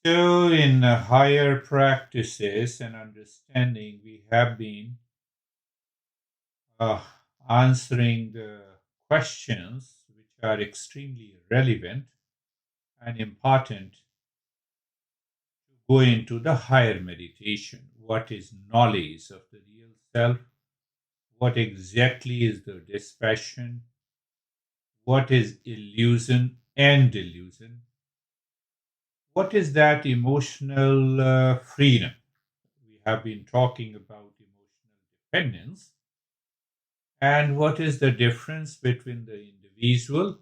So, in higher practices and understanding, we have been uh, answering the questions which are extremely relevant and important to go into the higher meditation. What is knowledge of the real self? What exactly is the dispassion? What is illusion and delusion? What is that emotional freedom? We have been talking about emotional dependence. And what is the difference between the individual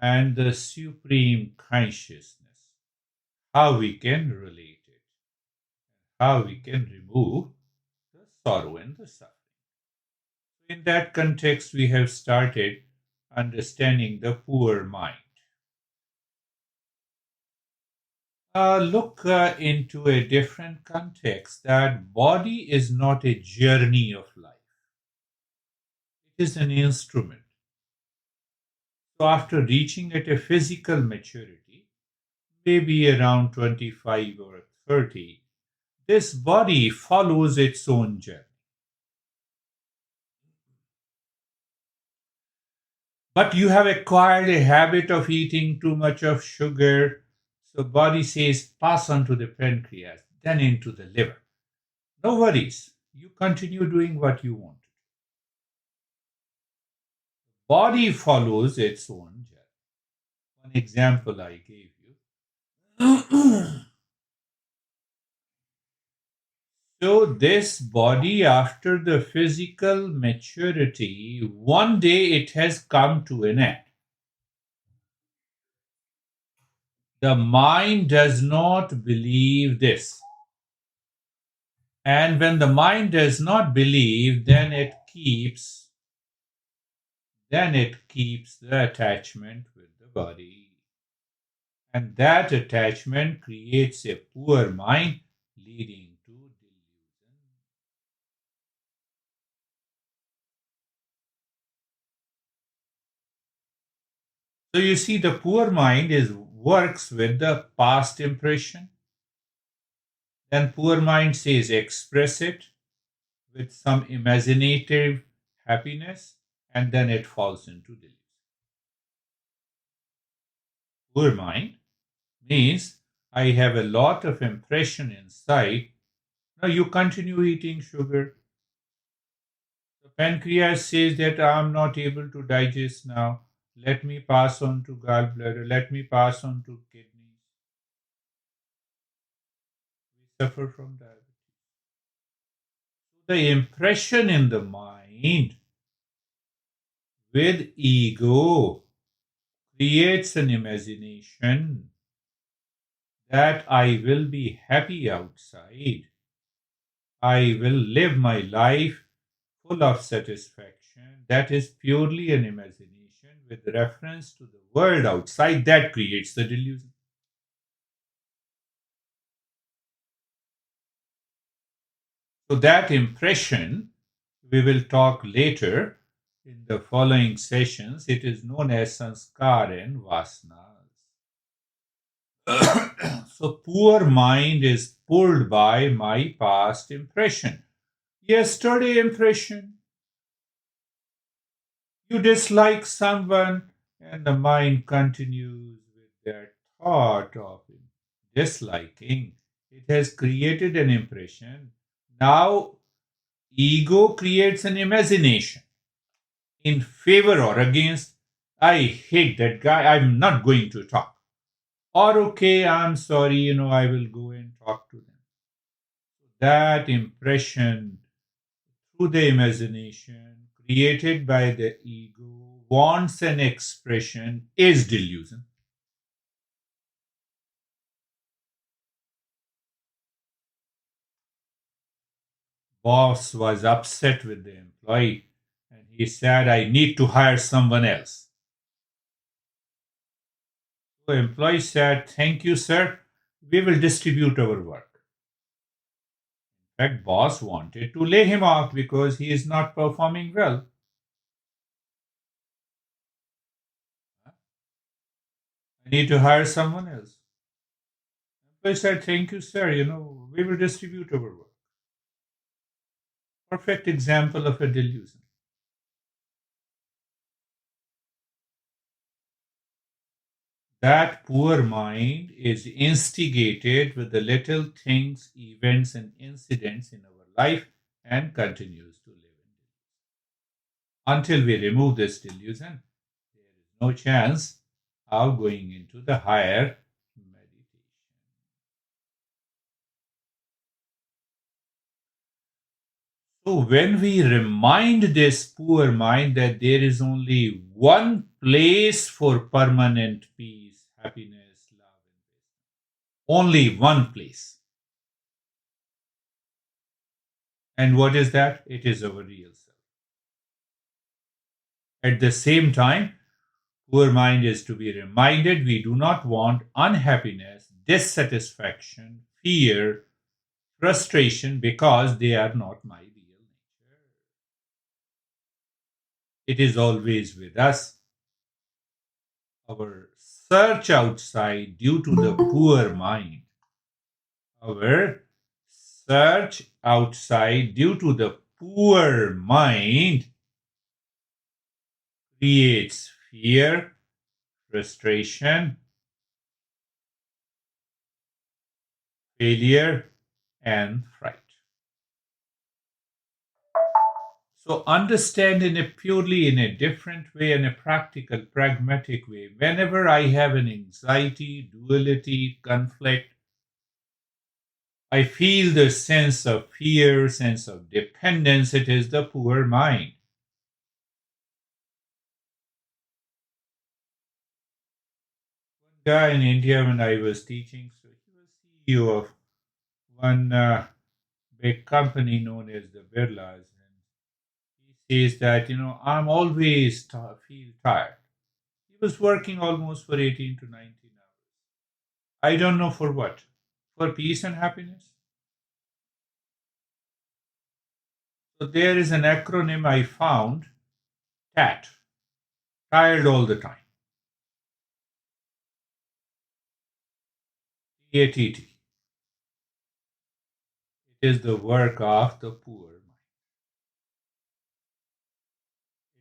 and the supreme consciousness? How we can relate it, how we can remove the sorrow and the suffering. In that context, we have started understanding the poor mind. Look into a different context that body is not a journey of life, it is an instrument. So, after reaching at a physical maturity, maybe around 25 or 30, this body follows its own journey. But you have acquired a habit of eating too much of sugar, so body says pass on to the pancreas, then into the liver. No worries, you continue doing what you want. Body follows its own journey. One example I gave you. So, this body, after the physical maturity, one day it has come to an end. The mind does not believe this. And when the mind does not believe, then it keeps the attachment with the body. And that attachment creates a poor mind leading to delusion. So you see, the poor mind is works with the past impression. Then poor mind says express it with some imaginative happiness, and then it falls into delusion. Poor mind means I have a lot of impression inside. Now you continue eating sugar. The pancreas says that I'm not able to digest now. Let me pass on to gallbladder. Let me pass on to kidneys. We suffer from diabetes. The impression in the mind with ego creates an imagination that I will be happy outside. I will live my life full of satisfaction. That is purely an imagination with reference to the world outside that creates the delusion. So, that impression we will talk later in the following sessions. It is known as sanskar and vasanas. So, poor mind is pulled by my past impression. Yesterday impression. You dislike someone, and the mind continues with that thought of disliking. It has created an impression. Now, ego creates an imagination in favor or against. I hate that guy. I'm not going to talk. Or, okay, I'm sorry, I will go and talk to them. That impression through the imagination created by the ego wants an expression is delusion. Boss was upset with the employee and he said, I need to hire someone else. So employee said, thank you, sir. We will distribute our work. In fact, boss wanted to lay him off because he is not performing well. I need to hire someone else. So I said, thank you, sir. We will distribute our work. Perfect example of a delusion. That poor mind is instigated with the little things, events, and incidents in our life and continues to live in it. Until we remove this delusion, there is no chance of going into the higher meditation. So, when we remind this poor mind that there is only one place for permanent peace, happiness, love, only one place. And what is that? It is our real self. At the same time, poor mind is to be reminded we do not want unhappiness, dissatisfaction, fear, frustration because they are not my real nature. It is always with us. Our search outside due to the poor mind. Our search outside due to the poor mind creates fear, frustration, failure, and fright. So understand in a purely in a different way, in a practical, pragmatic way. Whenever I have an anxiety, duality, conflict, I feel the sense of fear, sense of dependence. It is the poor mind. One guy in India, when I was teaching, so he was CEO of one big company known as the Birlas, and he says that I'm always feel tired. He was working almost for 18 to 19 hours. I don't know for what. For peace and happiness. So there is an acronym I found, TAT, tired all the time. TATT. It is the work of the poor mind.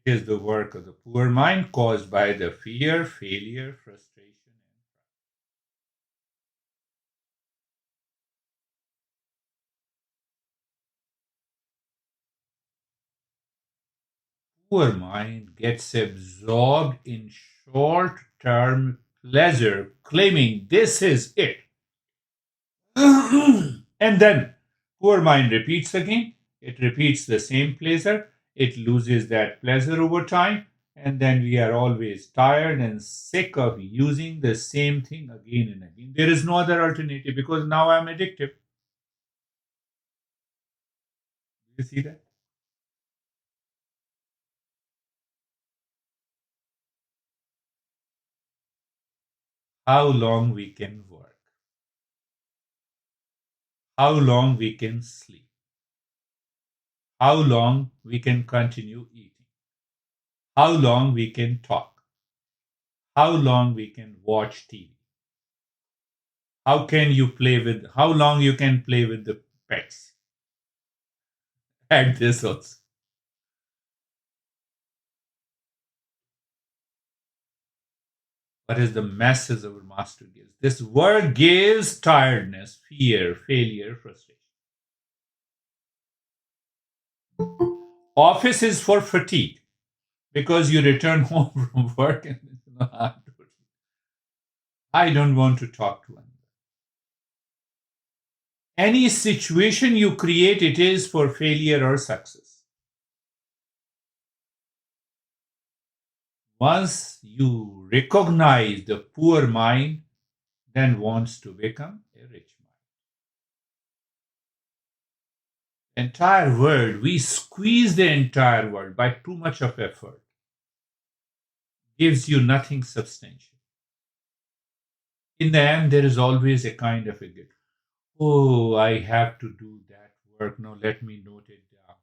It is the work of the poor mind caused by the fear, failure, frustration, and poor mind gets absorbed in short term pleasure, claiming this is it. And then poor mind repeats again. It repeats the same pleasure. It loses that pleasure over time. And then we are always tired and sick of using the same thing again and again. There is no other alternative because now I'm addictive. You see that? How long we can work, how long we can sleep, how long we can continue eating, how long we can talk, how long we can watch TV, how long you can play with the pets. Add this also. What is the message our master gives? This word gives tiredness, fear, failure, frustration. Office is for fatigue because you return home from work and I don't want to talk to anyone. Any situation you create, it is for failure or success. Once you recognize the poor mind, then wants to become a rich mind. Entire world, we squeeze the entire world by too much of effort. Gives you nothing substantial. In the end, there is always a kind of a guilt. Oh, I have to do that work. Now let me note it down.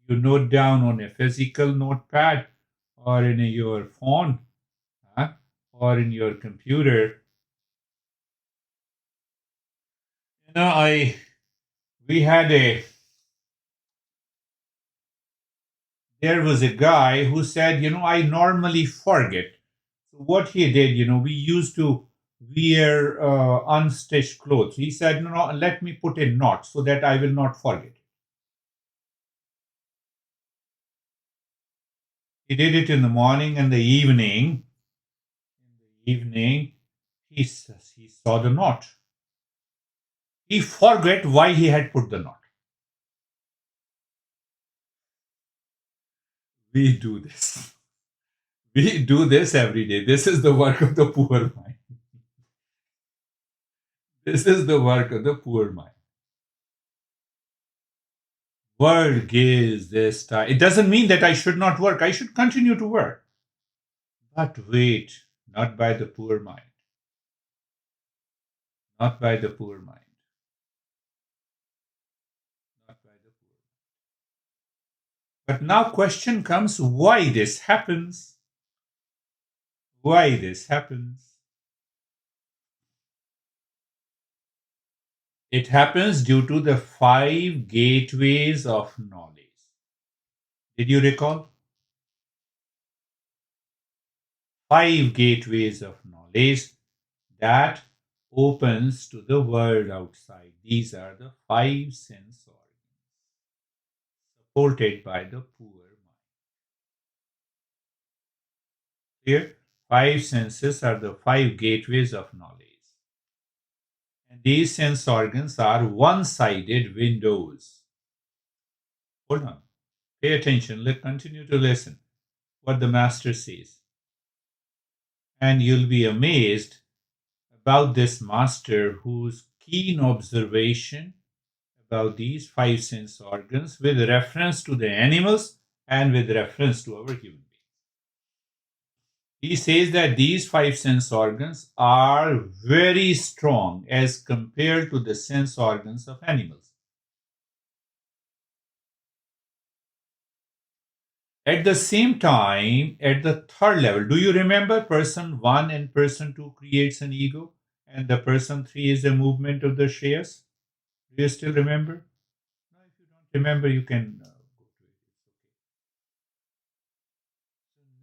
You note down on a physical notepad or in your phone, huh? Or in your computer. I we had a there was a guy who said, I normally forget. So what he did, we used to wear unstitched clothes. He said, no, no, let me put a knot so that I will not forget. He did it in the morning and the evening. In the evening, he saw the knot. He forgot why he had put the knot. We do this. We do this every day. This is the work of the poor mind. This is the work of the poor mind. Work gives this time. It doesn't mean that I should not work. I should continue to work. But wait, not by the poor mind. Not by the poor mind. Not by the poor mind. But now question comes why this happens? Why this happens? It happens due to the 5 gateways of knowledge. Did you recall? 5 gateways of knowledge that opens to the world outside. These are the 5 sense organs supported by the poor mind. Here, 5 senses are the 5 gateways of knowledge. And these sense organs are one-sided windows. Hold on. Pay attention. Continue to listen what the master says. And you'll be amazed about this master whose keen observation about these 5 sense organs with reference to the animals and with reference to our human beings. He says that these 5 sense organs are very strong as compared to the sense organs of animals. At the same time, at the third level, do you remember person 1 and person 2 creates an ego and the person 3 is a movement of the Shreyas? Do you still remember? No, if you don't remember, you can go to it.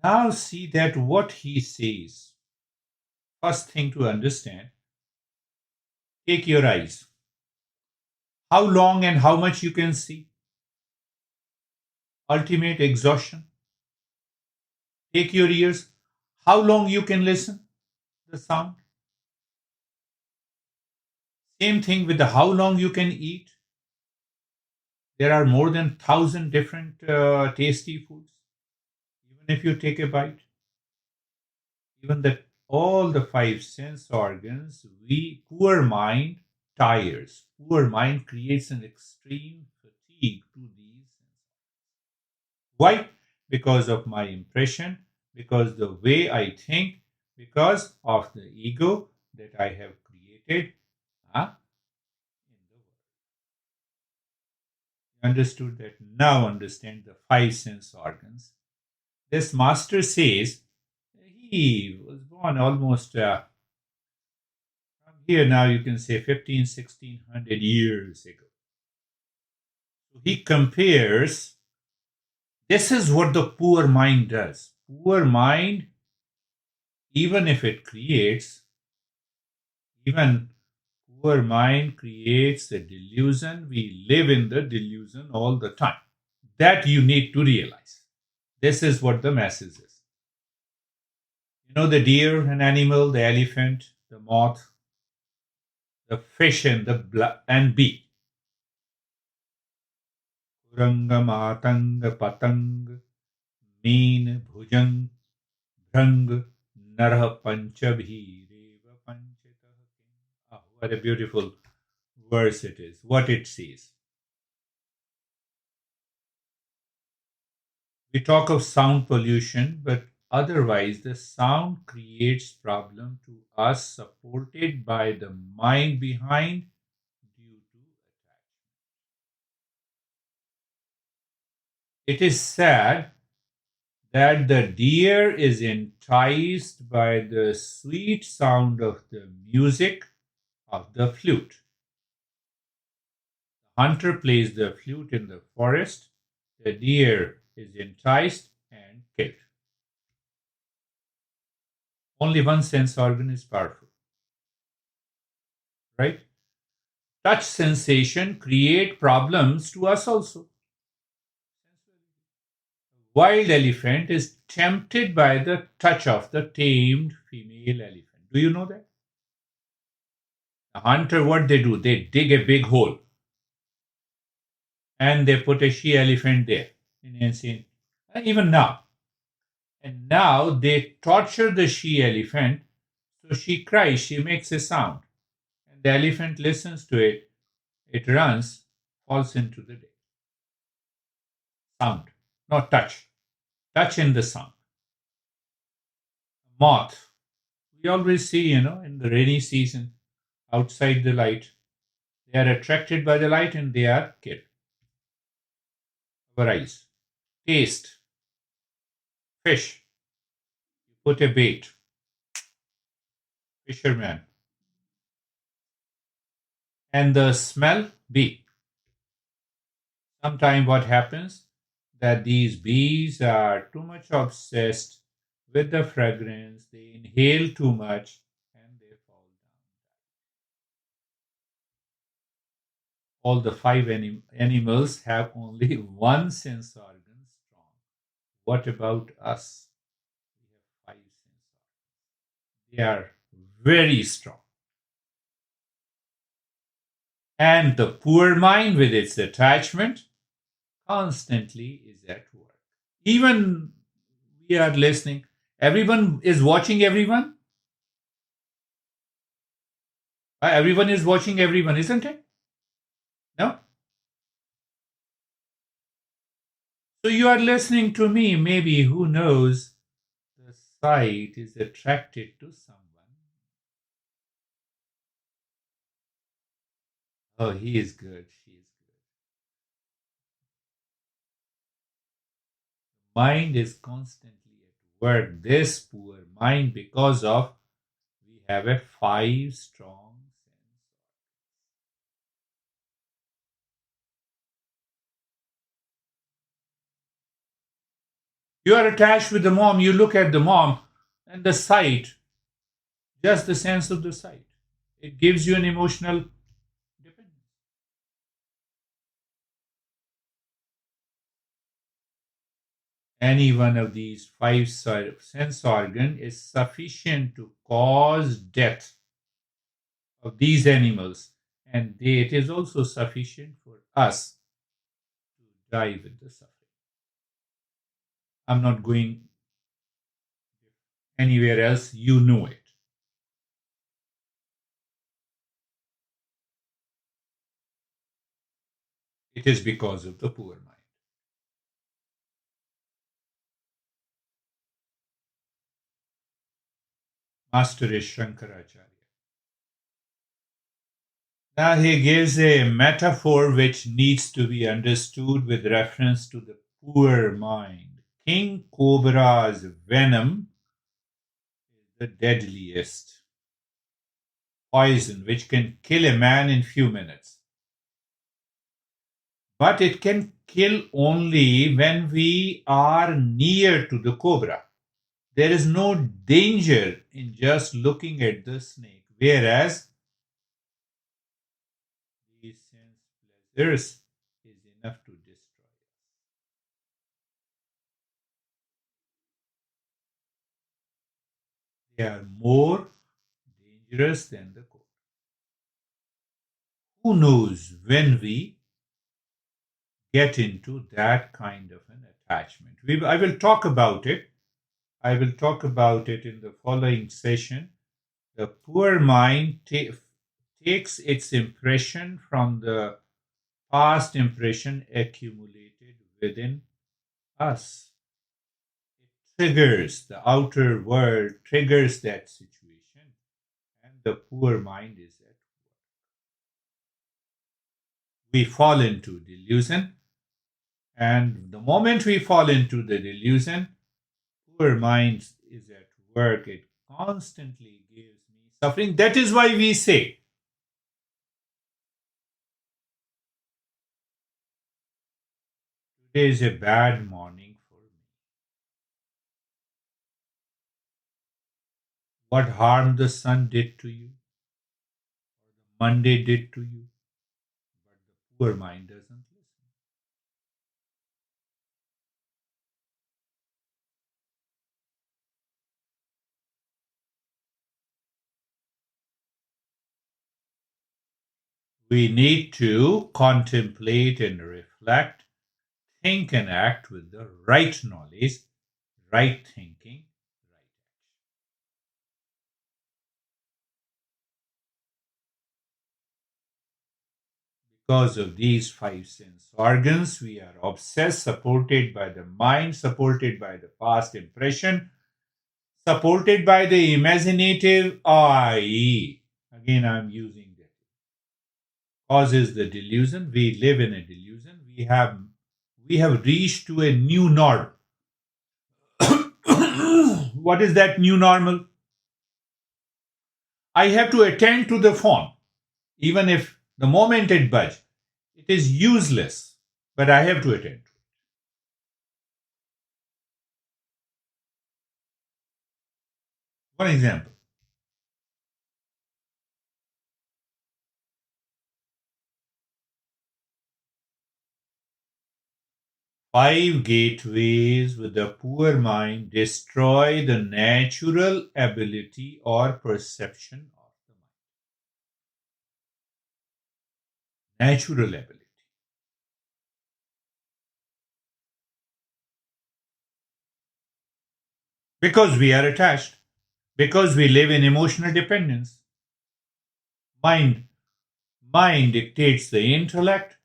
Now see that what he says. First thing to understand, take your eyes. How long and how much you can see? Ultimate exhaustion. Take your ears. How long you can listen? The sound. Same thing with the how long you can eat. There are more than 1,000 different tasty foods. Even if you take a bite, even that all the 5 sense organs, poor mind tires. Poor mind creates an extreme fatigue to these sense organs. Why? Because of my impression, because the way I think, because of the ego that I have created in the world. Understood that? Now understand the 5 sense organs. This master says he was born almost from here now you can say 15, 1600 years ago. So he compares, this is what the poor mind does. Poor mind, even if it creates, even poor mind creates a delusion. We live in the delusion all the time. That you need to realize. This is what the message is. The deer, an animal, the elephant, the moth, the fish, and and bee. Kuranga, matang, patang, meen, bhujang, bhrang, narah, panchabhireva, panchitah. Ah, what a beautiful verse it is. What it says. We talk of sound pollution, but otherwise the sound creates problem to us supported by the mind behind due to attachment. It is said that the deer is enticed by the sweet sound of the music of the flute. Hunter plays the flute in the forest. The deer is enticed and killed. Only one sense organ is powerful, right? Touch sensation create problems to us also. Wild elephant is tempted by the touch of the tamed female elephant. Do you know that? The hunter, what they do? They dig a big hole and they put a she elephant there in ancient, even now. And now they torture the she elephant, so she cries, she makes a sound. And the elephant listens to it, it runs, falls into the day. Sound, not touch. Touch in the sound. Moth. We always see, in the rainy season, outside the light, they are attracted by the light and they are killed. Our eyes. Taste. Fish. You put a bait. Fisherman. And the smell, bee. Sometimes what happens that these bees are too much obsessed with the fragrance, they inhale too much and they fall down. All the five animals have only one sense organ strong. What about us? We have five sense organs. They are very strong. And the poor mind with its attachment constantly is at work. Even we are listening, everyone is watching everyone. Everyone is watching everyone, isn't it? No? So you are listening to me, maybe who knows the sight is attracted to someone. Oh, he is good, she is good. Mind is constantly at work. This poor mind, because of we have a five strong sense. You are attached with the mom, you look at the mom and the sight, just the sense of the sight. It gives you an emotional dependence. Any one of these five sense organ is sufficient to cause death of these animals, and it is also sufficient for us to die with the suffering. I'm not going anywhere else, you know it. It is because of the poor mind. Master is Shankaracharya. Now he gives a metaphor which needs to be understood with reference to the poor mind. King Cobra's venom is the deadliest poison which can kill a man in few minutes. But it can kill only when we are near to the cobra. There is no danger in just looking at the snake, whereas the sense pleasures is enough to destroy us. They are more dangerous than the cobra. Who knows when we get into that kind of an attachment? I will talk about it. I will talk about it in the following session. The poor mind takes its impression from the past impression accumulated within us. It triggers the outer world, triggers that situation, and the poor mind is at work. We fall into delusion, and the moment we fall into the delusion, poor mind is at work. It constantly gives me suffering. That is why we say Today is a bad morning for me. What harm the sun did to you, Monday did to you, but the poor mind doesn't listen. We need to contemplate and reflect, think and act with the right knowledge, right thinking, right action. Because of these five sense organs, we are obsessed, supported by the mind, supported by the past impression, supported by the imaginative I. Again, I'm using that. Causes the delusion. We live in a delusion. We have reached to a new normal. What is that new normal? I have to attend to the phone, even if the moment it budge, it is useless, but I have to attend. One example. 5 gateways with a poor mind destroy the natural ability or perception of the mind. Natural ability. Because we are attached. Because we live in emotional dependence. Mind, mind dictates the intellect.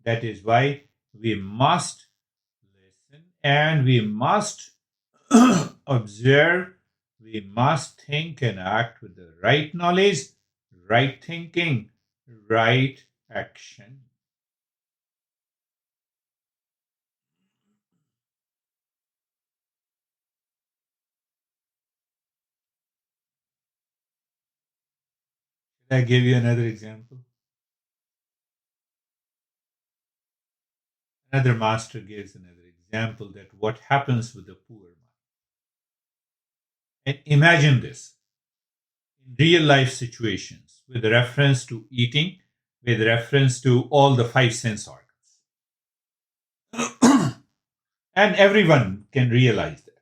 That is why we must listen and we must observe, we must think and act with the right knowledge, right thinking, right action. Should I give you another example? Another master gives another example that what happens with the poor mind. And imagine this in real life situations with reference to eating, with reference to all the five sense organs. And everyone can realize that.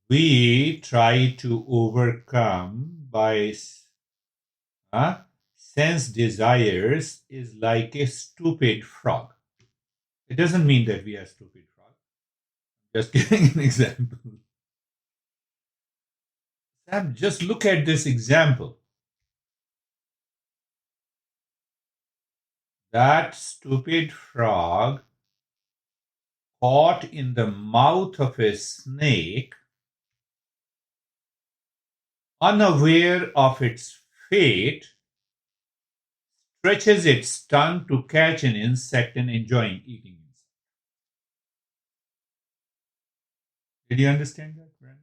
We try to overcome by sense desires is like a stupid frog. It doesn't mean that we are stupid frog. Just giving an example. Sam, just look at this example. That stupid frog caught in the mouth of a snake, unaware of its fate, stretches its tongue to catch an insect and enjoying eating insect. Did you understand that, Brandon?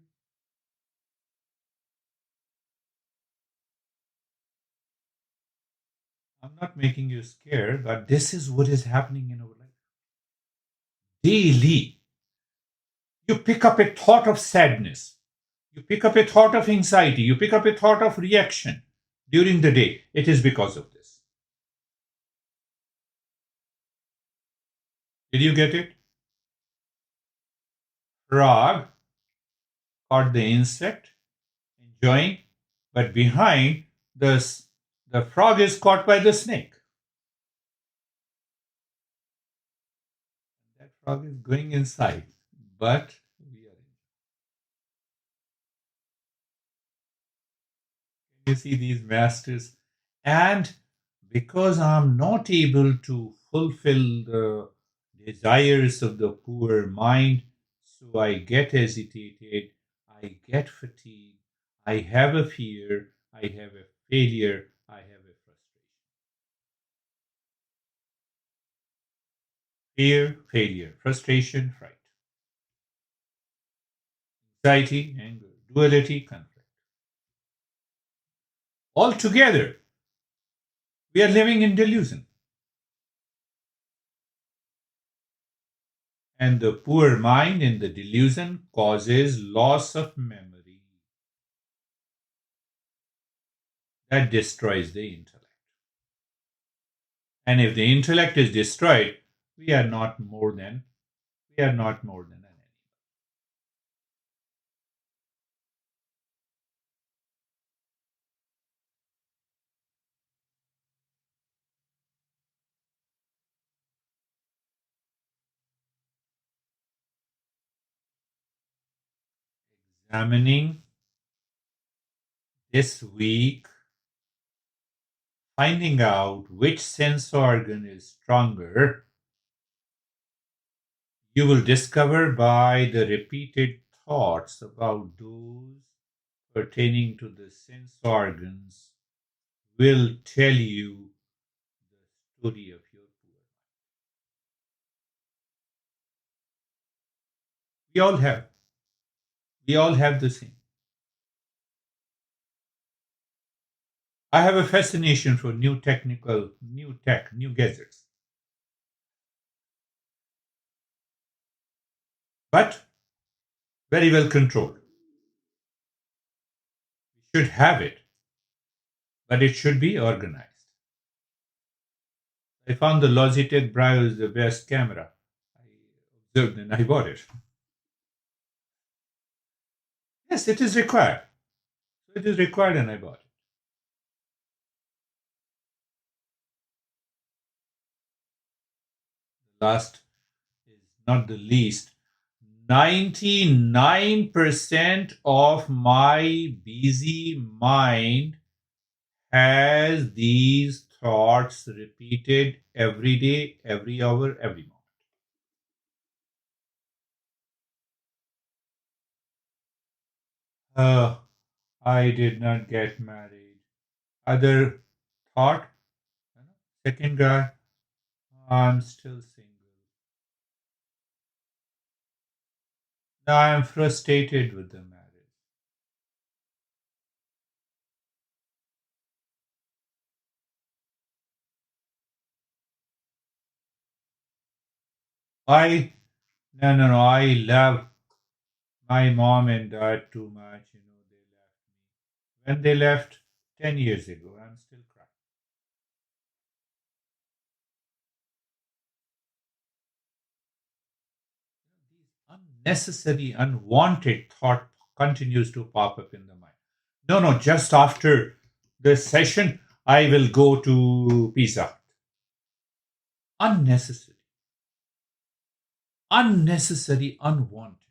I'm not making you scared, but this is what is happening in our life. Daily, you pick up a thought of sadness, you pick up a thought of anxiety, you pick up a thought of reaction during the day. It is because of this. Did you get it? Frog caught the insect, enjoying, but behind the frog is caught by the snake. That frog is going inside, but we are in. You see these masters, and because I'm not able to fulfill the desires of the poor mind, so I get agitated, I get fatigued, I have a fear, I have a failure, I have a frustration. Fear, failure, frustration, fright, anxiety, anger, duality, conflict. All together, We are living in delusion. And the poor mind in the delusion causes loss of memory that destroys the intellect. And if the intellect is destroyed, we are not more than an animal. Examining this week, finding out which sense organ is stronger, you will discover by the repeated thoughts about those pertaining to the sense organs will tell you the story of your poor. We all have. We all have the same. I have a fascination for new tech, new gadgets. But very well controlled. We should have it, but it should be organized. I found the Logitech Brio is the best camera. I observed and I bought it. Yes, it is required. So it is required and I bought it. Last is not the least. 99% of my busy mind has these thoughts repeated every day, every hour, every moment. I did not get married. Other thought, second guy, I'm still single. Now I'm frustrated with the marriage. I no, I love my mom and dad too much. They left me. When they left 10 years ago, I'm still crying. These unnecessary, unwanted thought continues to pop up in the mind. No, just after the session, I will go to Pizza Hut. Unnecessary, unwanted.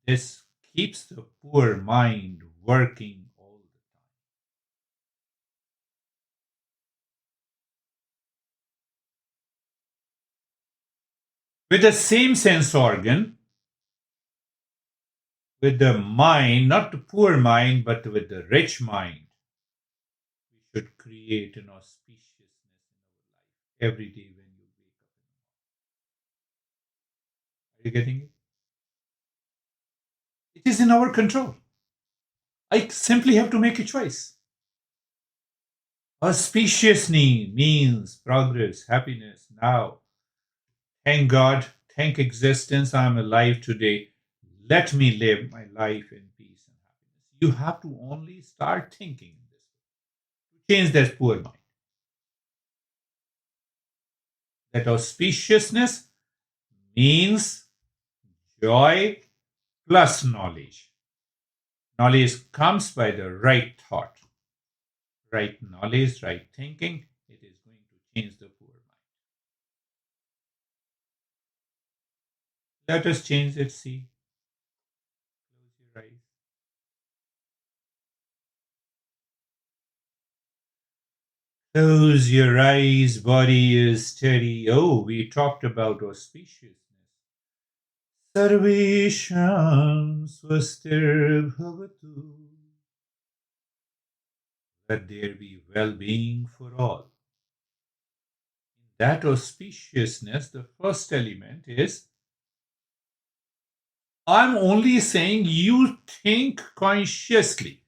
This keeps the poor mind working all the time. With the same sense organ, with the mind, not the poor mind, but with the rich mind, we should create an auspiciousness in our life every day when you wake up. Are you getting it? It is in our control. I simply have to make a choice. Auspiciousness means progress, happiness now. Thank God, thank existence, I'm alive today. Let me live my life in peace and happiness. You have to only start thinking in this way to change that poor mind. That auspiciousness means joy plus knowledge. Knowledge comes by the right thought, right knowledge, right thinking. It is going to change the poor mind. Let us change it. See, close your eyes. Close your eyes, body is steady. Oh, we talked about auspiciousness. Sarvesham swastir bhavatu. Let there be well being for all. In that auspiciousness, the first element is I'm only saying you think consciously.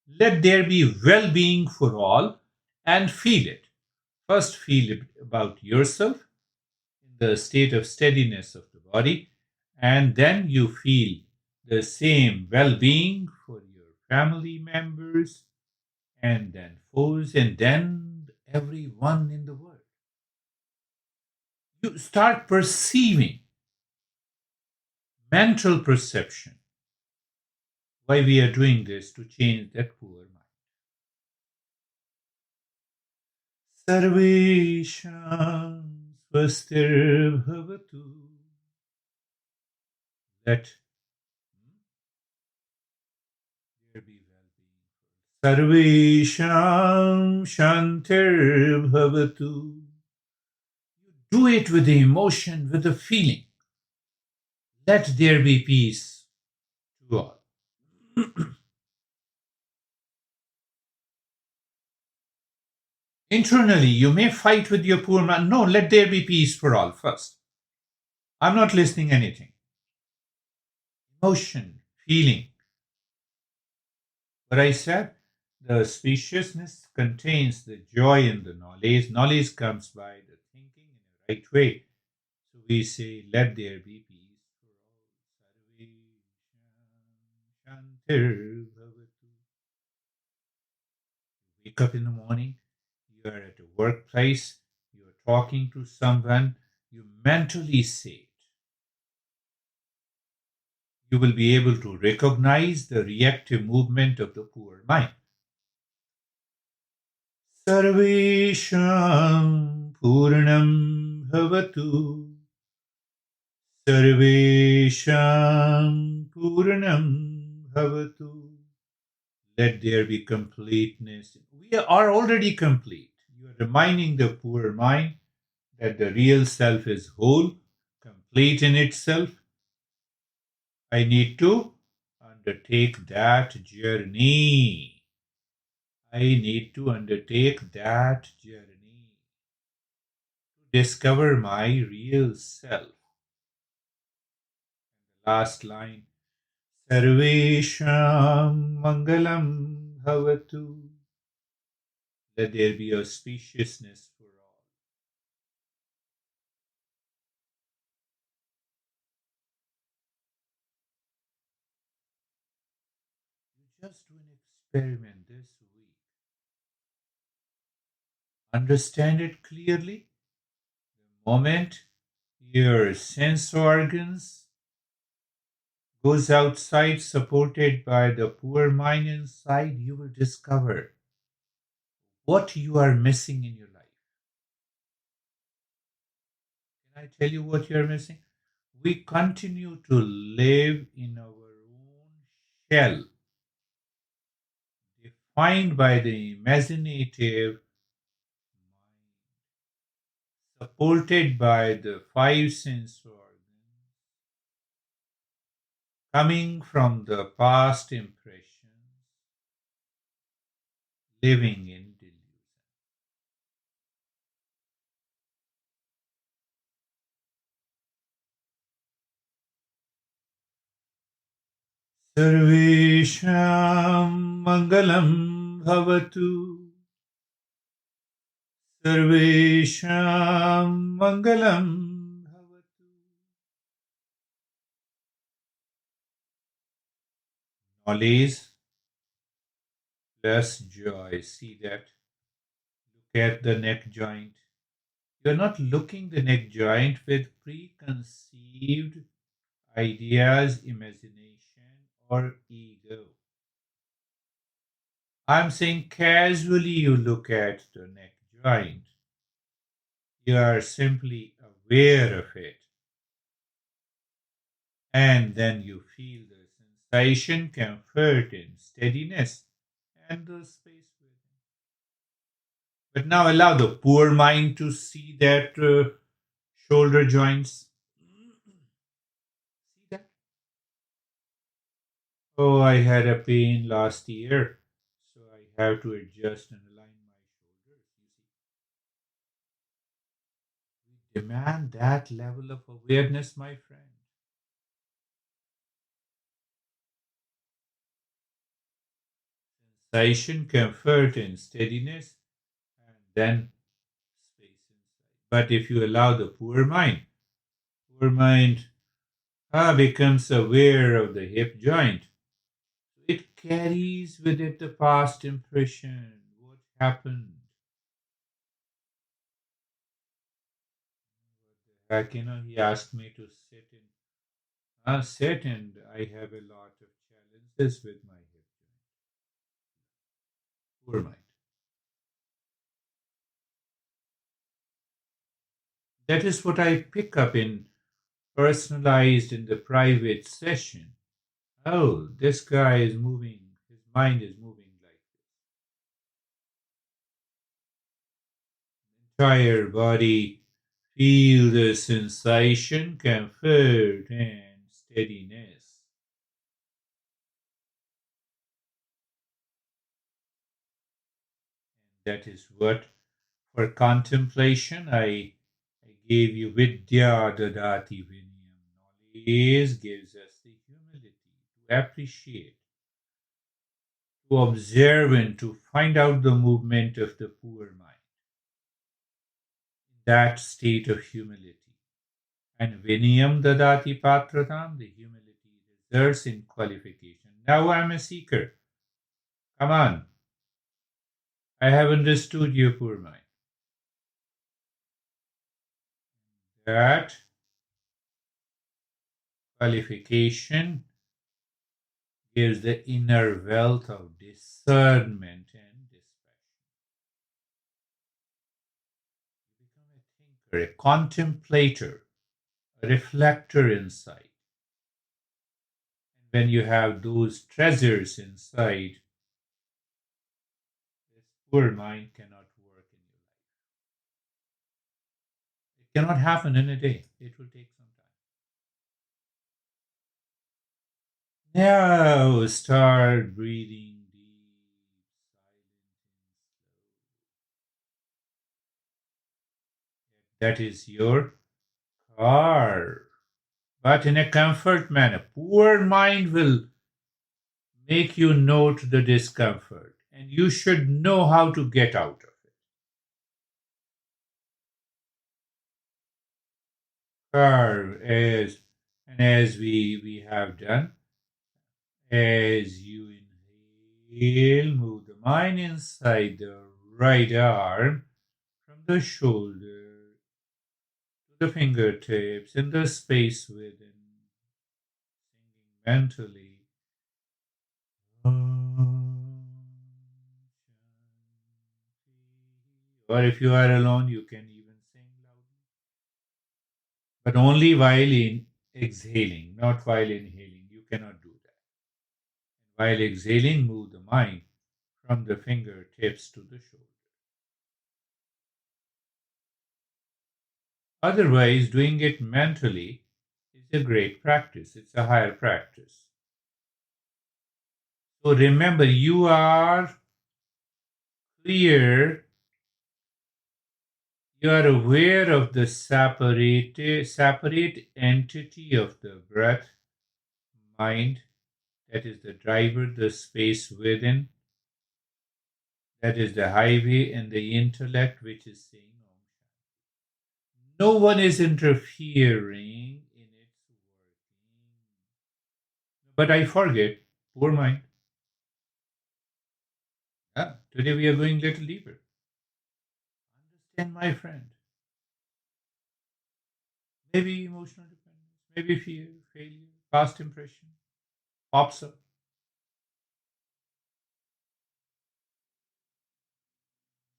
Let there be well being for all and feel it. First, feel it about yourself in the state of steadiness of the body, and then you feel the same well being for your family members, and then foes, and then everyone in the world. You start perceiving mental perception. Why we are doing this to change that poor mind. Sarvesham swastirbhavatu. Let there be well-being. Sarvesham shantirbhavatu. Do it with the emotion, with the feeling. Let there be peace to all. Internally, you may fight with your poor man. No, let there be peace for all first. I'm not listening anything. Emotion, feeling. What I said, the spaciousness contains the joy in the knowledge. Knowledge comes by the thinking in the right way. So we say, let there be peace for all. Wake up in the morning, you are at a workplace, you are talking to someone, you mentally say it. You will be able to recognize the reactive movement of the poor mind. Sarvesham Purnam Bhavatu. Sarvesham Purnam Bhavatu. Let there be completeness. We are already complete. You are reminding the poor mind that the real self is whole, complete in itself. I need to undertake that journey. I need to undertake that journey to discover my real self. Last line. Sarvesham Mangalam Bhavatu. Let there be auspiciousness for all. You just do an experiment this week. Understand it clearly. The moment your sense organs goes outside supported by the poor mind inside, you will discover what you are missing in your life. Can I tell you what you are missing? We continue to live in our own shell, defined by the imaginative mind, supported by the five sense organs, coming from the past impressions, living in delusion. Sarvesham Mangalam Bhavatu. Sarvesham Mangalam Bhavatu. Knowledge plus joy. See that? Look at the neck joint. You're not looking the neck joint with preconceived ideas, imagination, or ego. I'm saying casually you look at the neck joint. You are simply aware of it. And then you feel the sensation, comfort, and steadiness, and the space within. But now allow the poor mind to see that shoulder joints. See that? Oh, I had a pain last year, so I have to adjust and align my shoulders. You see, we demand that level of awareness, my friend. sensation, comfort, and steadiness, and then space inside. But if you allow the poor mind becomes aware of the hip joint. It carries with it the past impression, what happened. Like, he asked me to sit, and I have a lot of challenges with my hip joint. Poor mind. That is what I pick up in personalized in the private session. Oh, this guy is moving, his mind is moving like this. Entire body, feel the sensation, comfort, and steadiness. That is what, for contemplation, I gave you vidya dadati vinayam. Knowledge gives us the humility to appreciate, to observe, and to find out the movement of the poor mind. That state of humility. And vinayam dadati patratam, the humility results in qualification. Now I'm a seeker. Come on. I have understood your poor mind. That qualification gives the inner wealth of discernment and dispassion. You become a thinker, a contemplator, a reflector inside. And when you have those treasures inside, this poor mind cannot work in your life. It cannot happen in a day. It will take some time. Now start breathing deep, silent, and slow. That is your car. But in a comfort manner. Poor mind will make you note the discomfort, and you should know how to get out of it. Carve as and as we have done, as you inhale, move the mind inside the right arm from the shoulder to the fingertips in the space within, singing mentally. Or if you are alone, you can even sing loudly. But only while exhaling, not while inhaling. You cannot do that. While exhaling, move the mind from the fingertips to the shoulder. Otherwise, doing it mentally is a great practice. It's a higher practice. So remember, you are clear, you are aware of the separate entity of the breath, mind, that is the driver, the space within, that is the highway, and the intellect, which is saying Om Shanti. No one is interfering in its working. But I forget, poor mind. Today we are going a little deeper. Understand, my friend. Maybe emotional dependence, maybe fear, failure, past impression pops up.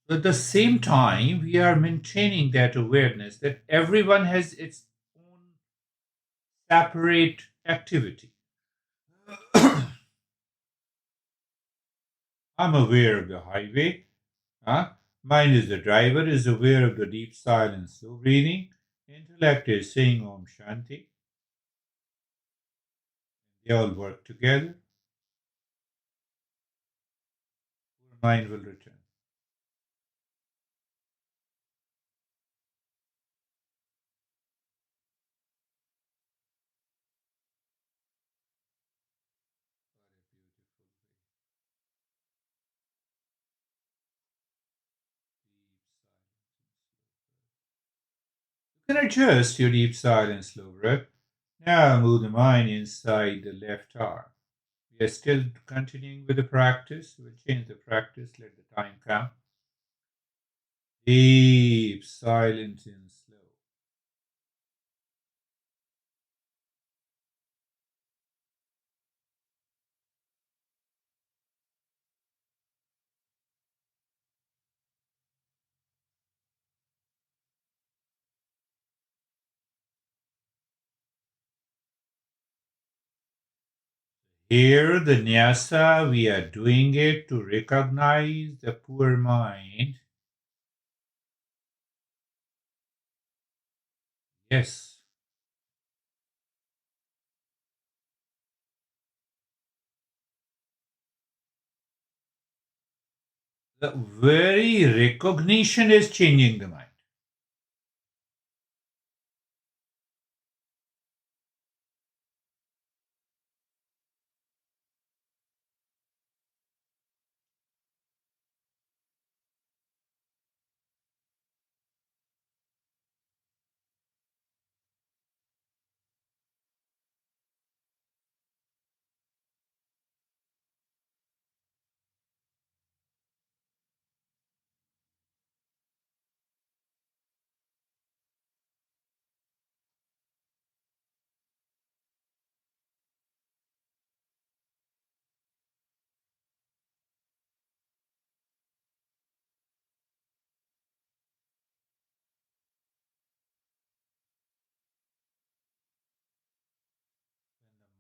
At the same time, we are maintaining that awareness that everyone has its own separate activity. I'm aware of the highway. Mind is the driver, is aware of the deep silence, slow breathing. Intellect is saying Om Shanti. They all work together. Mind will return. Then adjust your deep silence, slow breath. Now move the mind inside the left arm. We are still continuing with the practice. We'll change the practice, let the time come. Deep, silent, and slow. Here, the nyasa, we are doing it to recognize the poor mind. Yes, the very recognition is changing the mind.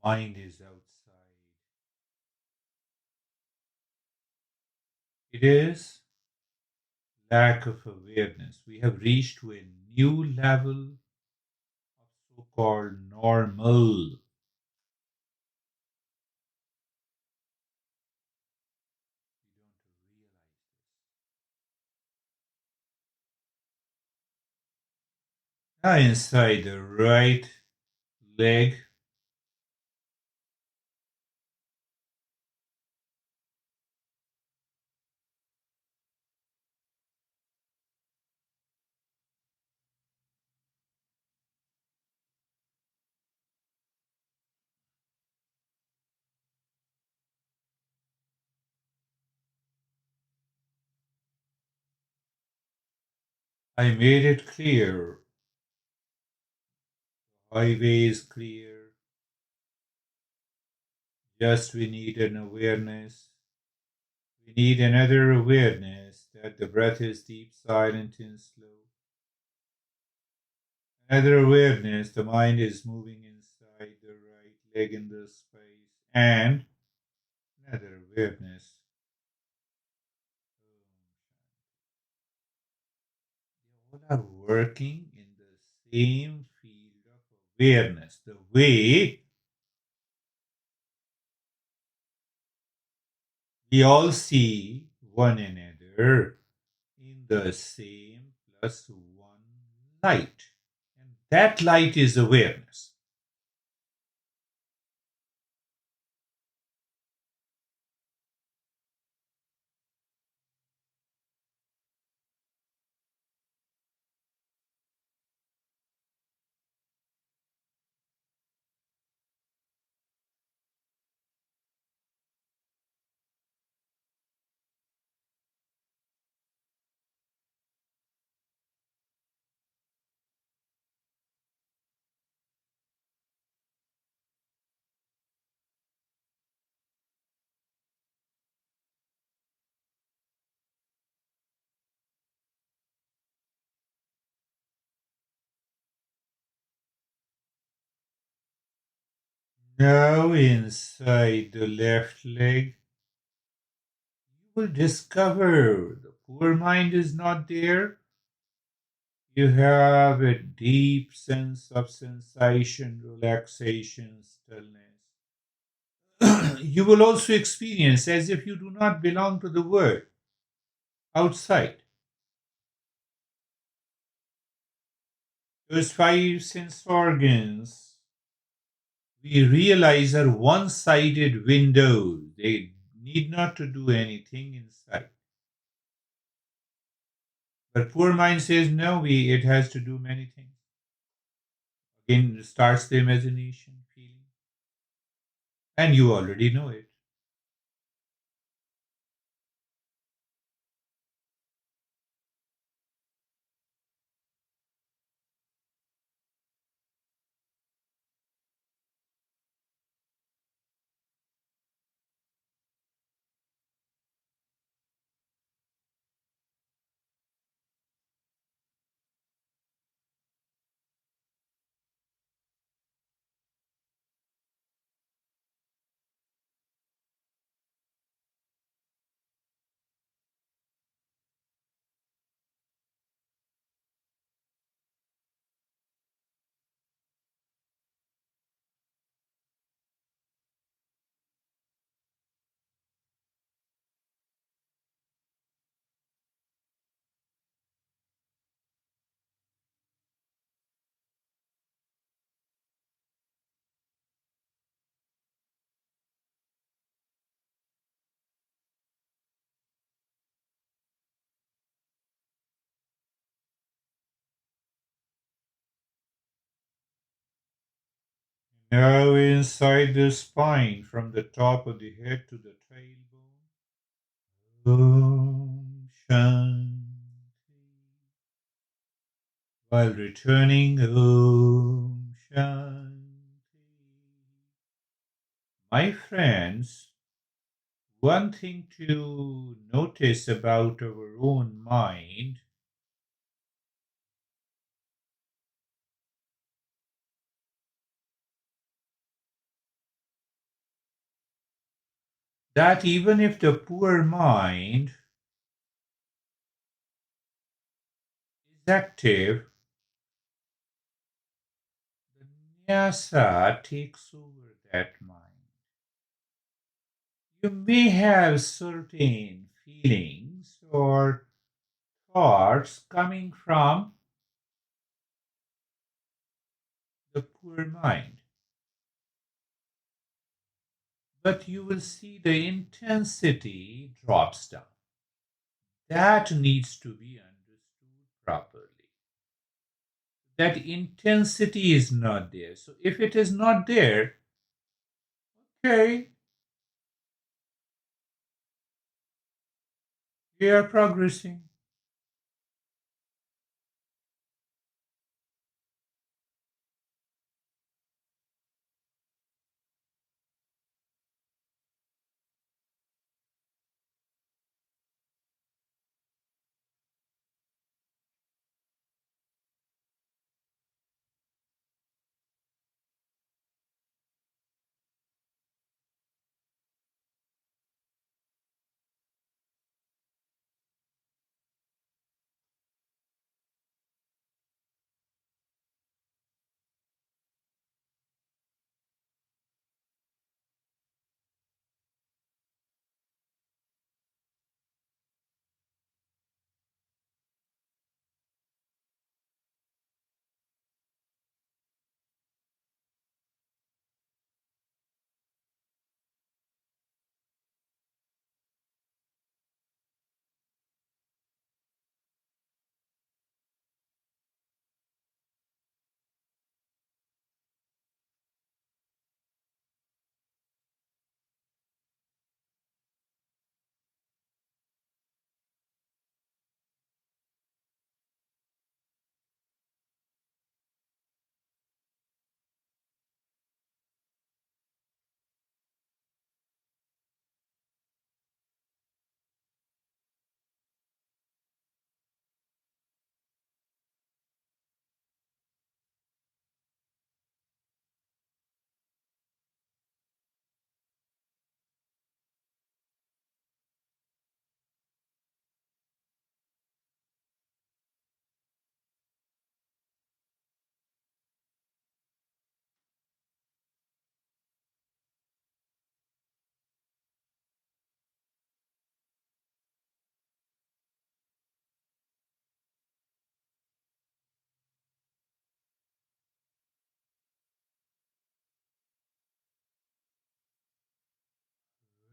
Mind is outside. It is lack of awareness. We have reached to a new level of so called normal. We don't realize this. Now, inside the right leg, I made it clear. Highway is clear. Just we need an awareness. We need another awareness that the breath is deep, silent, and slow. Another awareness the mind is moving inside the right leg in the space. And another awareness. They all are working in the same field of awareness. The way we all see one another in the same plus one light. And that light is awareness. Now, inside the left leg, you will discover the poor mind is not there. You have a deep sense of sensation, relaxation, stillness. You will also experience as if you do not belong to the world outside. Those five sense organs we realize are one-sided windows. They need not to do anything inside. But poor mind says no, it has to do many things. Again starts the imagination, feeling, and you already know it. Now inside the spine, from the top of the head to the tailbone. Om Shanti. While returning, Om Shanti. My friends, one thing to notice about our own mind, that even if the poor mind is active, the nyasa takes over that mind. You may have certain feelings or thoughts coming from the poor mind, but you will see the intensity drops down. That needs to be understood properly. That intensity is not there. So if it is not there, okay, we are progressing.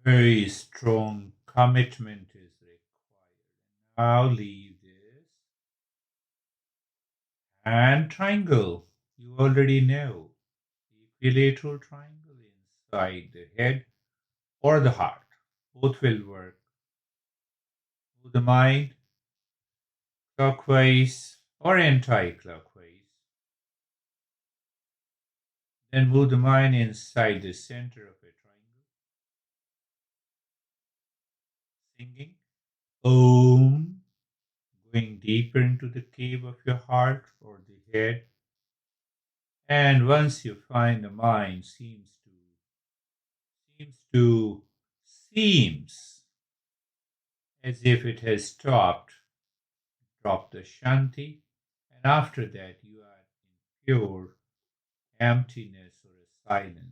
Very strong commitment is required. Now leave this and triangle. You already know the equilateral triangle inside the head or the heart. Both will work. Move the mind clockwise or anti-clockwise. Then move the mind inside the center of a triangle, singing Om, going deeper into the cave of your heart or the head. And once you find the mind seems as if it has stopped, drop the shanti, and after that you are in pure emptiness or a silence.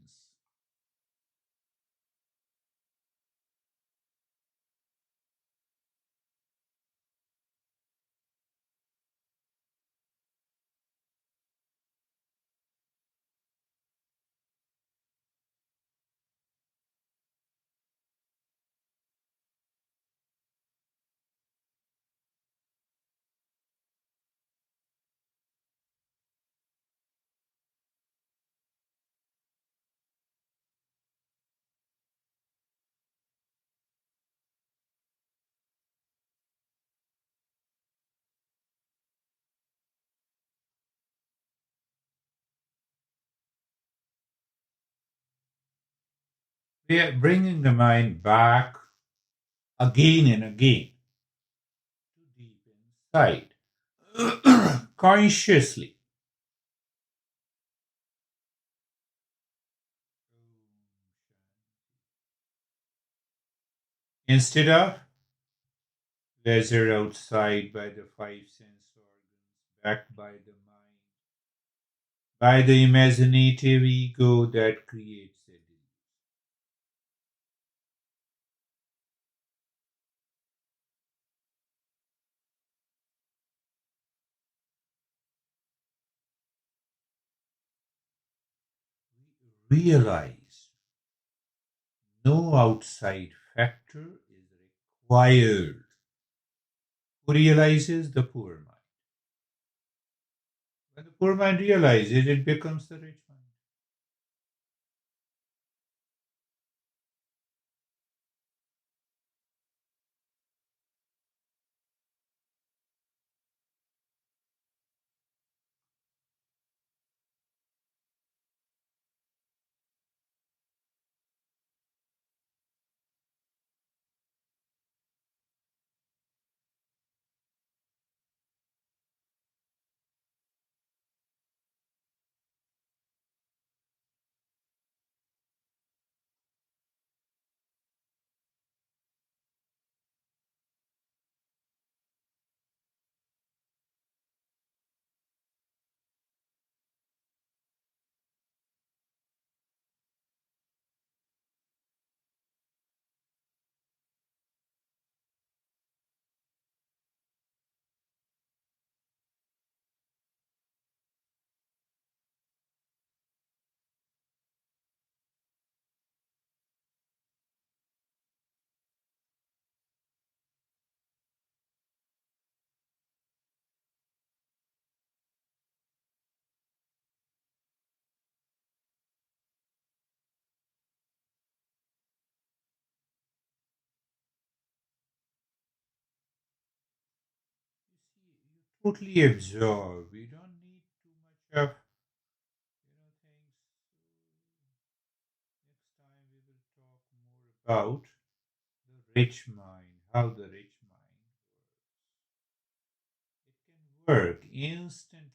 We are bringing the mind back again and again to deep inside, consciously. Instead of leisure outside by the five sense organs, backed by the mind, by the imaginative ego that creates a delusion. We realize no outside factor is required. Who realizes? The poor mind. When the poor mind realizes, it becomes the rich mind. You see, you totally absorb. We don't need too much of things. So next time we will talk more about the rich mind, how the rich mind works. It can work instantly.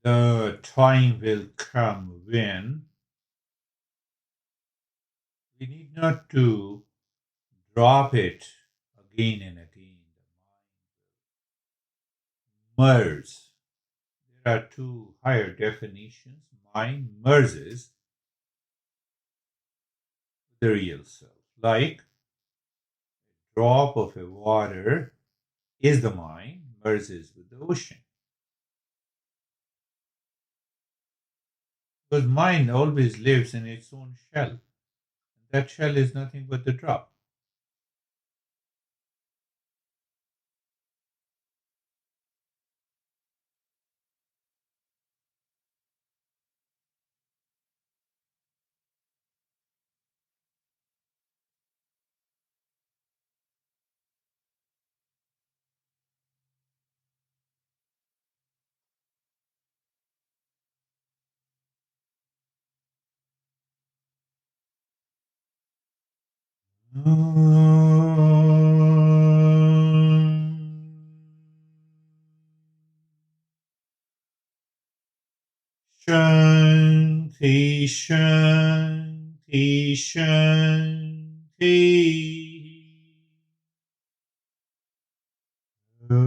The time will come when we need not to drop it again and again. The mind merges. There are two higher definitions. Mind merges with the real self. Like drop of a water is the mind, merges with the ocean. Because mind always lives in its own shell. That shell is nothing but the drop. Shanti, Shanti, Shanti. Om.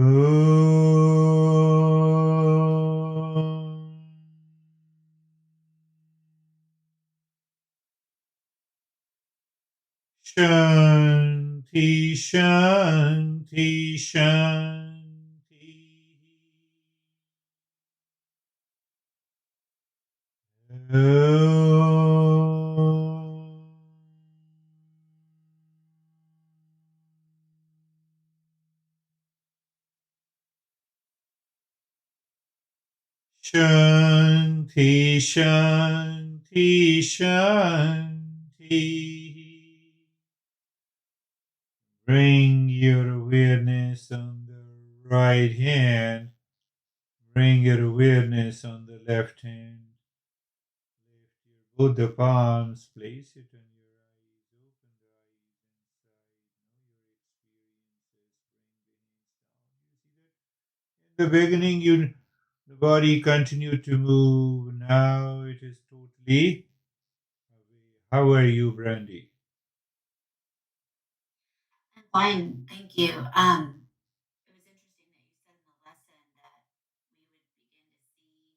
Shanti, Shanti, Shanti. Om. Shanti, Shanti, Shanti. Bring your awareness on the right hand. Bring your awareness on the left hand. Lift both the palms. Place it on your eyes. Open the eyes inside. Know your experiences. Bring the hands down. You see that? In the beginning, the body continued to move. Now it is totally away. How are you, Brandy? I'm fine, thank you. It was interesting that you said in the lesson that we would begin to see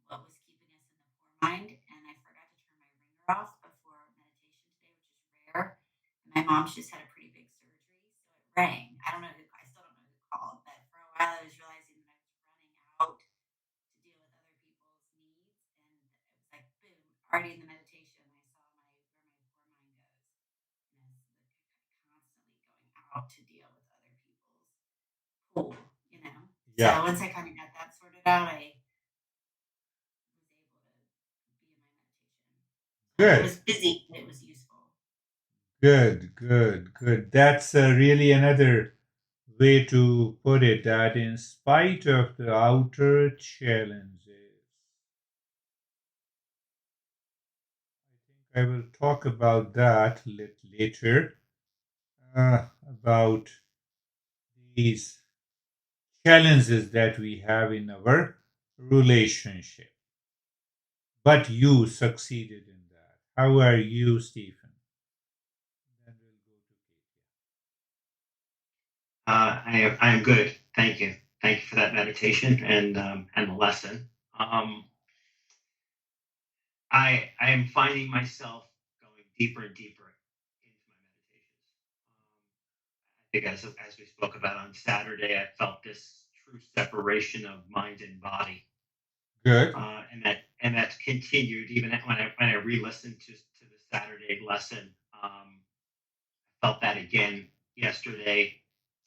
what was keeping us in the poor mind, and I forgot to turn my ringer off before meditation today, which is rare. And my mom's just had a pretty big surgery, so it rang. I don't know who. I still don't know who called, but for a while I was realizing that I was running out to deal with other people's needs, and it was like boom, already in the meditation, I saw where my poor mind goes, and it's constantly going out to deal with other people's pool, you know. So Yeah, once I kind of got that sorted out, I was able to be in my meditation. So it good. was busy, but it was useful. Good, good, good. That's really another way to put it that in spite of the outer challenges, I think I will talk about that a little later, about these challenges that we have in our relationship. But you succeeded in that. How are you, Stephen? Then we'll go to I am good. Thank you. Thank you for that meditation and the lesson. Um, I am finding myself going deeper and deeper into my meditations. I think as we spoke about on Saturday, I felt this true separation of mind and body, Katie. Good. and that's continued even when I re-listened to the Saturday lesson. Felt that again yesterday.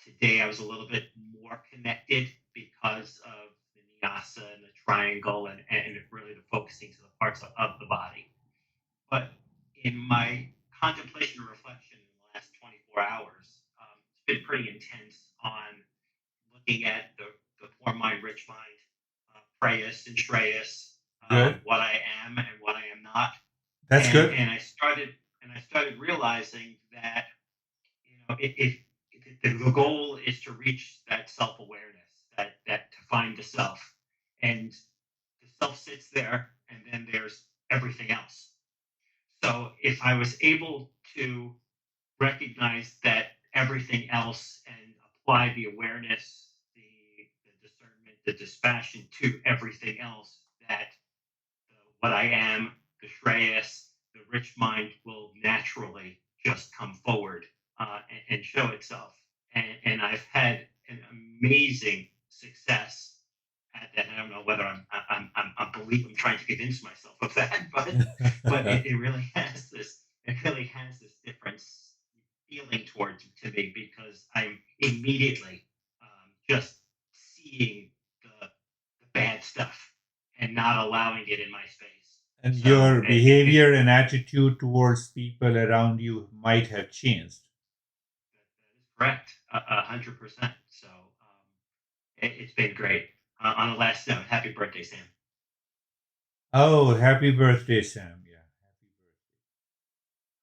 Today, I was a little bit more connected because of the nyasa and the triangle and really the focusing to the parts of the body. But in my contemplation and reflection in the last 24 hours, it's been pretty intense on looking at the poor mind, rich mind, prayas and shreyas, Good. what I am and what I am not. That's And, good. and I started realizing that if the goal is to reach that self awareness, that to find the self. and the self sits there, and then there's everything else. So if I was able to recognize that everything else and apply the awareness, the discernment, the dispassion to everything else, that what I am, the Shreyas, the rich mind will naturally just come forward and show itself. And I've had an amazing success at that. I don't know whether I'm trying to convince myself of that, but it really has this. It really has this difference feeling towards to me because I'm immediately just seeing the bad stuff and not allowing it in my space. And So your behavior and attitude towards people around you might have changed. that is correct, 100%. So it's been great. On the last note, happy birthday, Sam. Oh, happy birthday, Sam. Yeah, happy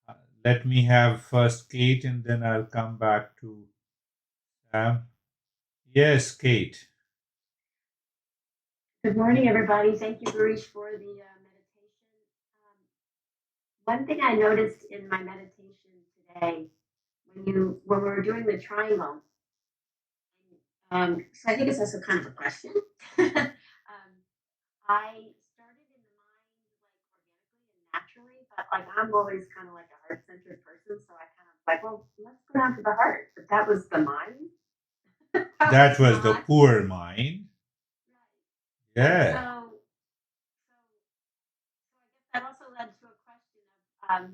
birthday. Let me have first Kate and then I'll come back to Sam. Yes, Kate. Good morning, everybody. Thank you, Girish, for the meditation. One thing I noticed in my meditation today, when we were doing the triangle, so I think it's also kind of a question. I started in the mind like organically and naturally, but like I'm always kind of like a heart-centered person, so I kind of like, well, let's go down to the heart. But that was the mind. That was the not poor mind. right. Yeah. So I guess that also led to a question of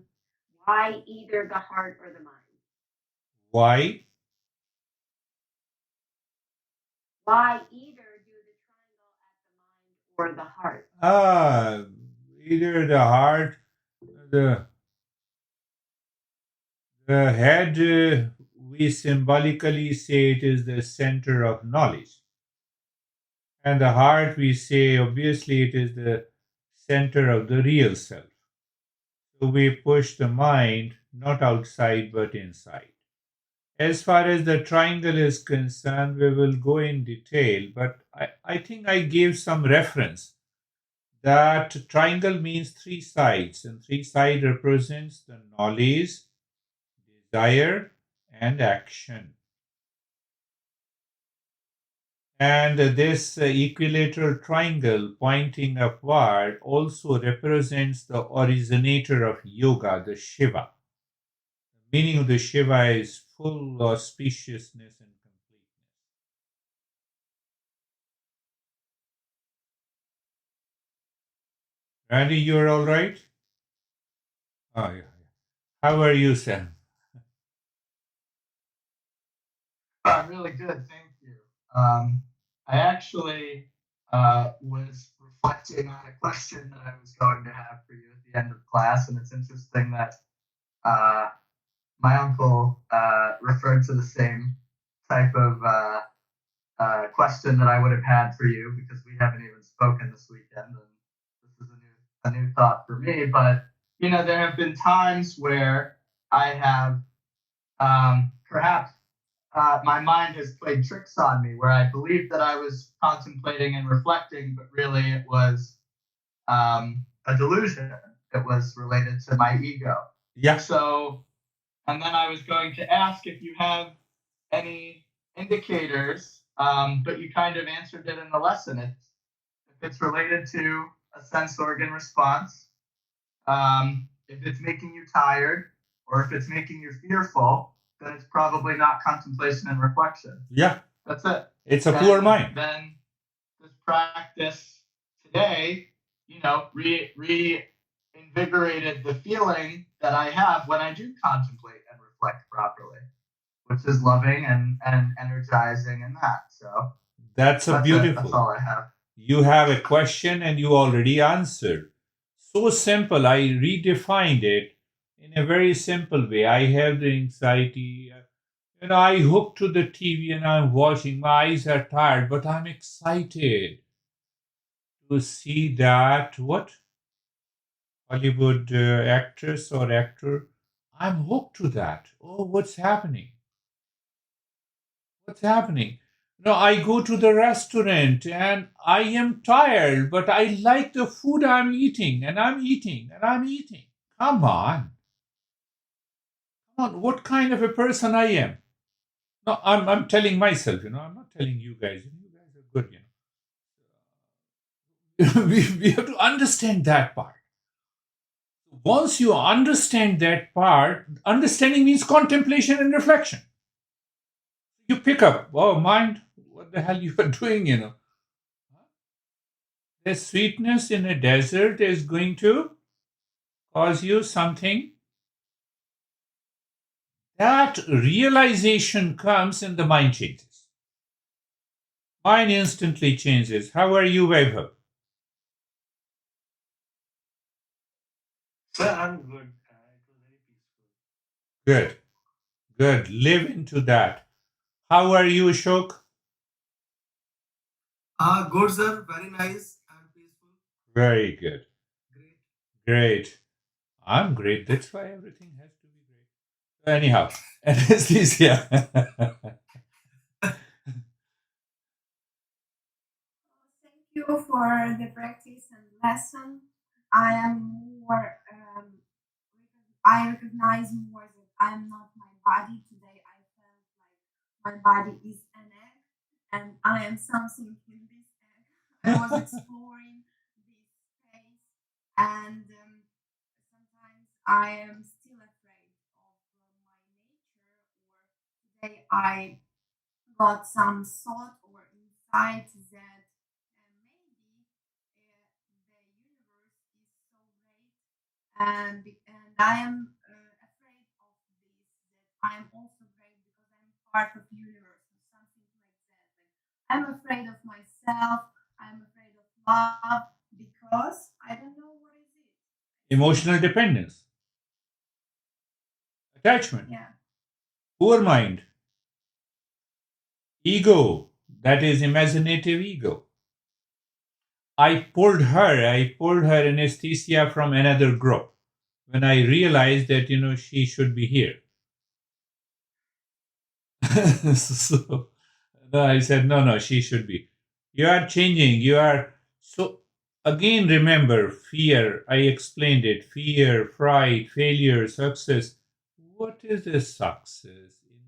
why either the heart or the mind? Why? Why either do the triangle at the mind or the heart? Either the heart, the the head, we symbolically say it is the center of knowledge. And the heart, we say obviously it is the center of the real self. So we push the mind not outside but inside. As far as the triangle is concerned, we will go in detail, but I think I gave some reference that triangle means three sides, and three sides represents the knowledge, desire, and action. And this equilateral triangle pointing upward also represents the originator of yoga, the Shiva. The meaning of the Shiva is full auspiciousness and completeness. Randy, you're all right? Oh, yeah. How are you, Sam? Really good, thank you. I actually was reflecting on a question that I was going to have for you at the end of class, and it's interesting that my uncle referred to the same type of question that I would have had for you because we haven't even spoken this weekend, and this is a new thought for me. But there have been times where I have perhaps my mind has played tricks on me where I believed that I was contemplating and reflecting, but really it was a delusion. It was related to my ego. Yeah. So, and then I was going to ask if you have any indicators, but you kind of answered it in the lesson. If it's related to a sense organ response, if it's making you tired, or if it's making you fearful, then it's probably not contemplation and reflection. Yeah. That's it. It's a poor mind. Then this practice today, reinvigorated the feeling that I have when I do contemplate and reflect properly, which is loving and energizing and that. So that's beautiful. That's all I have. You have a question and you already answered. So simple. I redefined it in a very simple way. I have the anxiety. I hook to the TV and I'm watching. My eyes are tired, but I'm excited to see that what Hollywood actress or actor. I'm hooked to that. Oh, what's happening? What's happening? No, I go to the restaurant and I am tired, but I like the food I'm eating, and I'm eating, and I'm eating. Come on. Come on. What kind of a person I am? No, I'm telling myself, I'm not telling you guys. You guys are good, we have to understand that part. Once you understand that part, understanding means contemplation and reflection. You pick up, oh, mind, what the hell you are doing. The sweetness in a desert is going to cause you something. That realization comes and the mind changes. Mind instantly changes. How are you, Vaibhav? Sir, I'm good. It was very peaceful. Good. Good. Live into that. How are you, Ashok? Good, sir. Very nice and peaceful. Very good. Great. Great. I'm great. That's why everything has to be great. Anyhow, anesthesia. Thank you for the practice and lesson. I am more, I recognize more that I am not my body. Today I felt like my body is an egg and I am something in this egg. I was exploring this space and sometimes I am still afraid of my nature, or today I got some thought or insight that maybe the universe is so great, and I am afraid of this, that I am also great because I'm part of universe or something like that. Like, I'm afraid of myself. I'm afraid of love because I don't know what is it. Emotional dependence. Attachment. Yeah. Poor mind. Ego. That is imaginative ego. I pulled her anesthesia from another group when I realized that, she should be here. So no, I said, no, she should be. You are changing. You are. So, again, remember fear. I explained it. Fear, fright, failure, success. What is a success in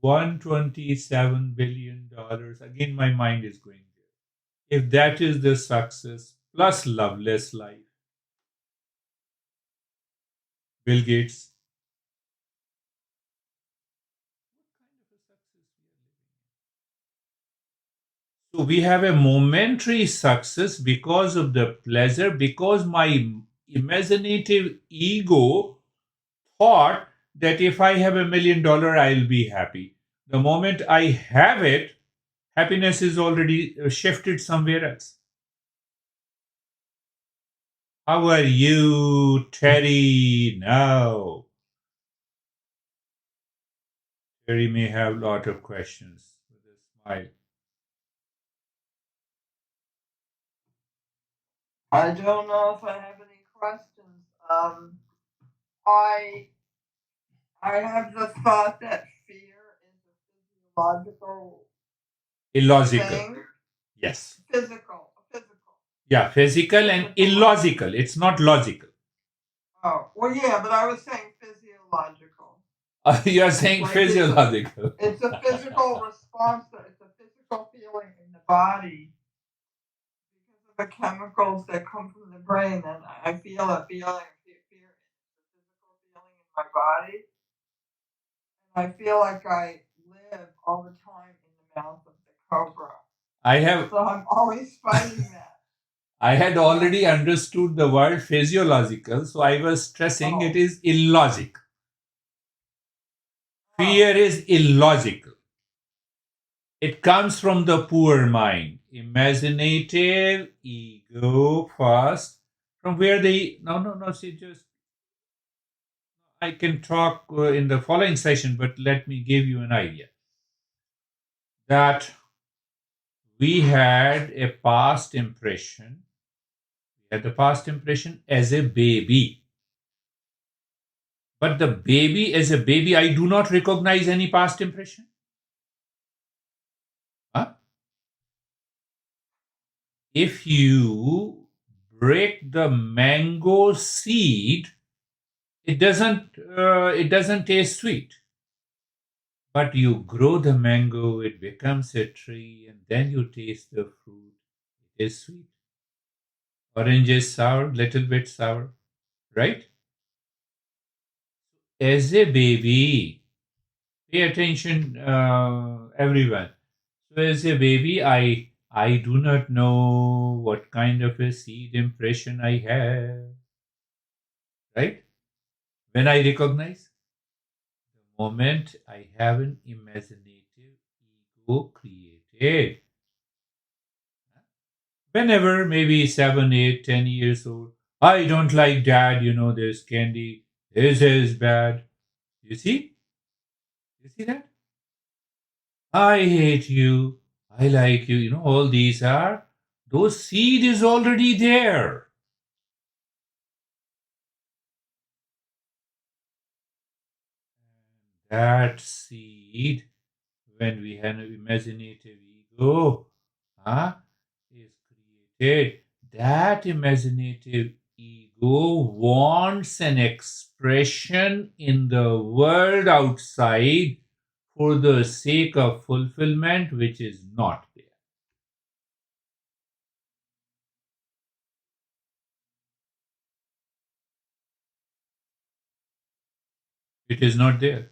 the world? $127 billion. Again, my mind is going there. If that is the success, plus loveless life, Bill Gates, what kind of a success we are living in? So we have a momentary success because of the pleasure, because my imaginative ego thought that if I have $1 million, I'll be happy. The moment I have it, happiness is already shifted somewhere else. How are you, Terry? Now, Terry may have a lot of questions with a smile. I don't know if I have any questions. I have the thought that fear is a physiological Illogical. thing. Yes. Physical. Yeah, physical and illogical. It's not logical. Oh, well, yeah, but I was saying physiological. You're saying Like physiological. It's a physical response. It's a physical feeling in the body because of the chemicals that come from the brain, and I feel a feeling of fear. It's a physical feeling in my body. I feel like I live all the time in the mouth of the cobra. So I'm always fighting that. I had already understood the word physiological, so I was stressing it is illogical. Fear is illogical. It comes from the poor mind. Imaginative ego first. From where they. No, see, just. I can talk in the following session, but let me give you an idea. That we had a past impression. We had the past impression as a baby. But the baby, as a baby, I do not recognize any past impression. if you break the mango seed, it doesn't taste sweet. But you grow the mango, it becomes a tree, and then you taste the fruit. It is sweet. Orange is sour, little bit sour, right? As a baby, pay attention, everyone. So as a baby, I do not know what kind of a seed impression I have, right? When I recognize, the moment I have an imaginative ego created, whenever maybe 7, 8, 10 years old, I don't like dad, there's candy, this is bad. You see? You see that? I hate you, I like you, all these are, those seed is already there. That seed, when we have an imaginative ego, is created. That imaginative ego wants an expression in the world outside for the sake of fulfillment, which is not there. It is not there.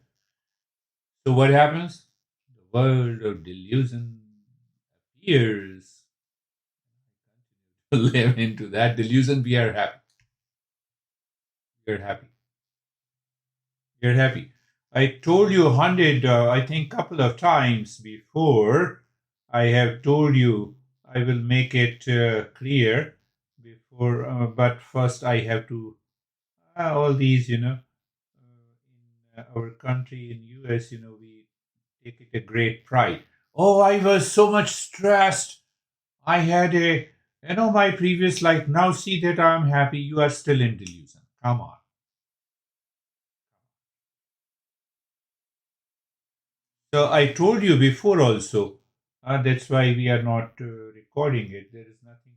So what happens? The world of delusion appears. Live into that delusion. We are happy. We are happy. We are happy. I told you 100, I think, couple of times before. I have told you I will make it clear before, but first I have to all these, in our country in US, we take it a great pride. Oh, I was so much stressed. I had my previous life. Now see that I'm happy. You are still in delusion. Come on. So I told you before also. That's why we are not recording it. There is nothing